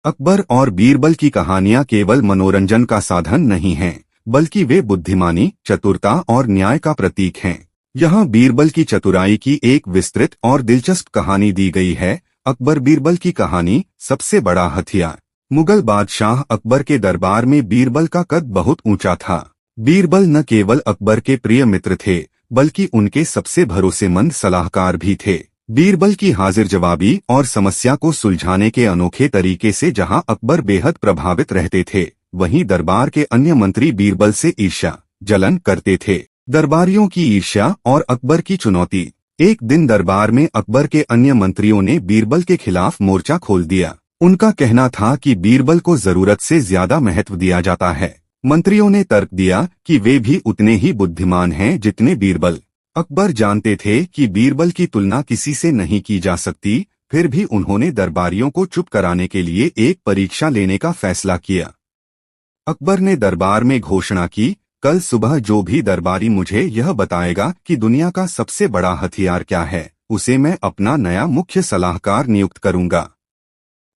अकबर और बीरबल की कहानियां केवल मनोरंजन का साधन नहीं हैं, बल्कि वे बुद्धिमानी, चतुरता और न्याय का प्रतीक हैं। यहाँ बीरबल की चतुराई की एक विस्तृत और दिलचस्प कहानी दी गई है। अकबर बीरबल की कहानी, सबसे बड़ा हथियार। मुगल बादशाह अकबर के दरबार में बीरबल का कद बहुत ऊंचा था। बीरबल न केवल अकबर के प्रिय मित्र थे, बल्कि उनके सबसे भरोसेमंद सलाहकार भी थे। बीरबल की हाजिर जवाबी और समस्या को सुलझाने के अनोखे तरीके से जहां अकबर बेहद प्रभावित रहते थे, वहीं दरबार के अन्य मंत्री बीरबल से ईर्ष्या, जलन करते थे। दरबारियों की ईर्ष्या और अकबर की चुनौती। एक दिन दरबार में अकबर के अन्य मंत्रियों ने बीरबल के खिलाफ मोर्चा खोल दिया। उनका कहना था कि बीरबल को जरूरत से ज्यादा महत्व दिया जाता है। मंत्रियों ने तर्क दिया कि वे भी उतने ही बुद्धिमान हैं जितने बीरबल। अकबर जानते थे कि बीरबल की तुलना किसी से नहीं की जा सकती, फिर भी उन्होंने दरबारियों को चुप कराने के लिए एक परीक्षा लेने का फैसला किया। अकबर ने दरबार में घोषणा की, कल सुबह जो भी दरबारी मुझे यह बताएगा कि दुनिया का सबसे बड़ा हथियार क्या है, उसे मैं अपना नया मुख्य सलाहकार नियुक्त करूंगा।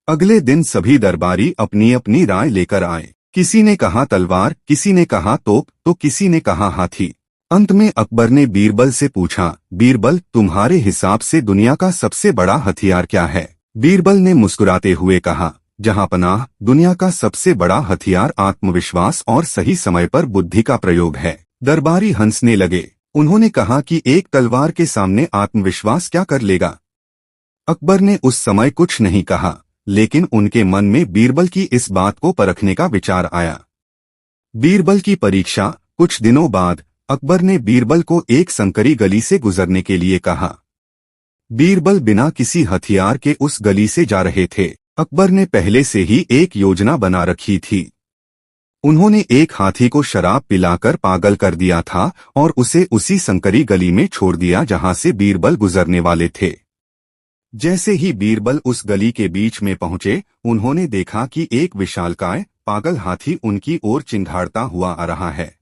अगले दिन सभी दरबारी अपनी अपनी राय लेकर आए। किसी ने कहा तलवार, किसी ने कहा तोप, तो किसी ने कहा हाथी। अंत में अकबर ने बीरबल से पूछा, बीरबल, तुम्हारे हिसाब से दुनिया का सबसे बड़ा हथियार क्या है? बीरबल ने मुस्कुराते हुए कहा, जहांपनाह, दुनिया का सबसे बड़ा हथियार आत्मविश्वास और सही समय पर बुद्धि का प्रयोग है। दरबारी हंसने लगे। उन्होंने कहा कि एक तलवार के सामने आत्मविश्वास क्या कर लेगा? अकबर ने उस समय कुछ नहीं कहा, लेकिन उनके मन में बीरबल की इस बात को परखने का विचार आया। बीरबल की परीक्षा। कुछ दिनों बाद अकबर ने बीरबल को एक संकरी गली से गुजरने के लिए कहा। बीरबल बिना किसी हथियार के उस गली से जा रहे थे। अकबर ने पहले से ही एक योजना बना रखी थी। उन्होंने एक हाथी को शराब पिलाकर पागल कर दिया था और उसे उसी संकरी गली में छोड़ दिया जहां से बीरबल गुजरने वाले थे। जैसे ही बीरबल उस गली के बीच में पहुंचे, उन्होंने देखा कि एक विशालकाय पागल हाथी उनकी ओर चिंघाड़ता हुआ आ रहा है।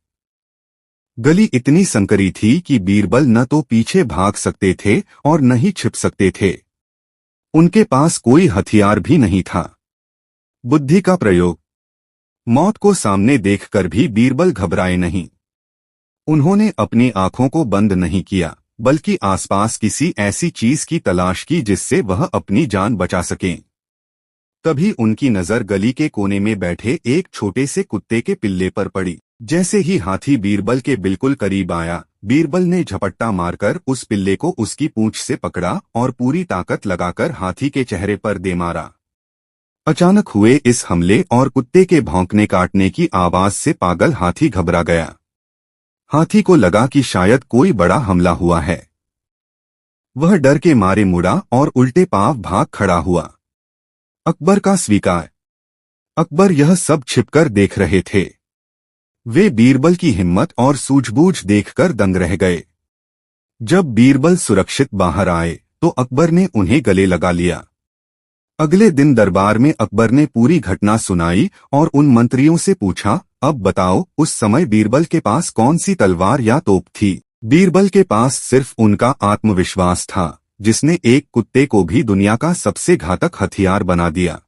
गली इतनी संकरी थी कि बीरबल न तो पीछे भाग सकते थे और न ही छिप सकते थे। उनके पास कोई हथियार भी नहीं था। बुद्धि का प्रयोग। मौत को सामने देखकर भी बीरबल घबराए नहीं। उन्होंने अपनी आंखों को बंद नहीं किया, बल्कि आसपास किसी ऐसी चीज की तलाश की जिससे वह अपनी जान बचा सकें। तभी उनकी नजर गली के कोने में बैठे एक छोटे से कुत्ते के पिल्ले पर पड़ी। जैसे ही हाथी बीरबल के बिल्कुल करीब आया, बीरबल ने झपट्टा मारकर उस पिल्ले को उसकी पूंछ से पकड़ा और पूरी ताकत लगाकर हाथी के चेहरे पर दे मारा। अचानक हुए इस हमले और कुत्ते के भौंकने काटने की आवाज से पागल हाथी घबरा गया। हाथी को लगा कि शायद कोई बड़ा हमला हुआ है। वह डर के मारे मुड़ा और उल्टे पांव भाग खड़ा हुआ। अकबर का स्वीकार। अकबर यह सब छिपकर देख रहे थे। वे बीरबल की हिम्मत और सूझबूझ देखकर दंग रह गए। जब बीरबल सुरक्षित बाहर आए, तो अकबर ने उन्हें गले लगा लिया। अगले दिन दरबार में अकबर ने पूरी घटना सुनाई और उन मंत्रियों से पूछा, अब बताओ, उस समय बीरबल के पास कौन सी तलवार या तोप थी? बीरबल के पास सिर्फ उनका आत्मविश्वास था, जिसने एक कुत्ते को भी दुनिया का सबसे घातक हथियार बना दिया।